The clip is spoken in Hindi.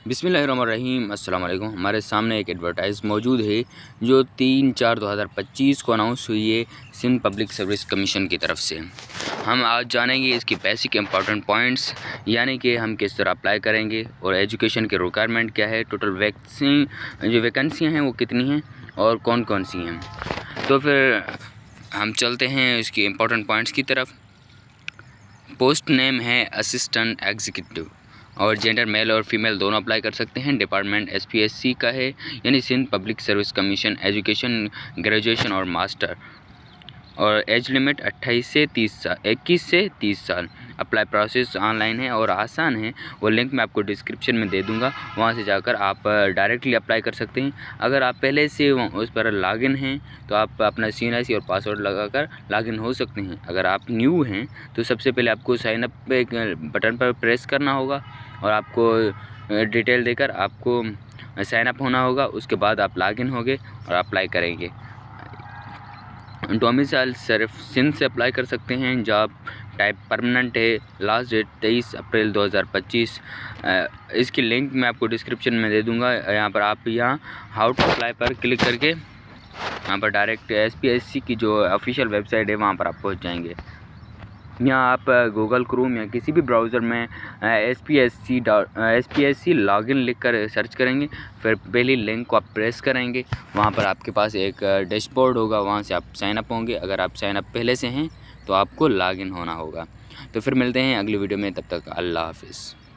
बिस्मिल्लाहिर्रहमानिर्रहीम। अस्सलाम वालेकुम। हमारे सामने एक एडवर्टाइज़ मौजूद है जो 3/4/2025 को अनाउंस हुई है सिंध पब्लिक सर्विस कमीशन की तरफ से। हम आज जानेंगे इसकी बेसिक इंपॉर्टेंट पॉइंट्स, यानी कि हम किस तरह अप्लाई करेंगे और एजुकेशन के रिक्वायरमेंट क्या है, टोटल वैकेंसियाँ हैं वो कितनी हैं और कौन कौन सी हैं। तो फिर हम चलते हैं इसकी इंपॉर्टेंट पॉइंट्स की तरफ। पोस्ट नेम है असिस्टेंट एग्जीक्यूटिव और जेंडर मेल और फीमेल दोनों अप्लाई कर सकते हैं। डिपार्टमेंट SPSC का है, यानी Sindh public service commission, education graduation और मास्टर, और एज लिमिट 21 से 30 साल। अप्लाई प्रोसेस ऑनलाइन है और आसान है, वो लिंक मैं आपको डिस्क्रिप्शन में दे दूंगा, वहाँ से जाकर आप डायरेक्टली अप्लाई कर सकते हैं। अगर आप पहले से उस पर लॉगिन हैं तो आप अपना CNIC और पासवर्ड लगाकर लॉगिन हो सकते हैं। अगर आप न्यू हैं तो सबसे पहले आपको साइन अप पे बटन पर प्रेस करना होगा और आपको डिटेल देकर आपको साइन अप होना होगा। उसके बाद आप लॉगिन होंगे और अप्लाई करेंगे। डोमिसाइल सिर्फ सिंध से अप्लाई कर सकते हैं। जॉब टाइप परमानेंट है। लास्ट डेट 23 अप्रैल 2025। इसकी लिंक मैं आपको डिस्क्रिप्शन में दे दूंगा। यहाँ पर आप हाउ टू अप्लाई पर क्लिक करके यहाँ पर डायरेक्ट SPSC की जो ऑफिशियल वेबसाइट है वहाँ पर आप पहुँच जाएंगे। यहाँ आप गूगल क्रोम या किसी भी ब्राउज़र में SPSC लॉगिन लिख कर सर्च करेंगे, फिर पहली लिंक को आप प्रेस करेंगे। वहाँ पर आपके पास एक डैशबोर्ड होगा, वहाँ से आप साइन अप होंगे। अगर आप साइन अप पहले से हैं तो आपको लॉगिन होना होगा। तो फिर मिलते हैं अगली वीडियो में, तब तक अल्लाह हाफिज़।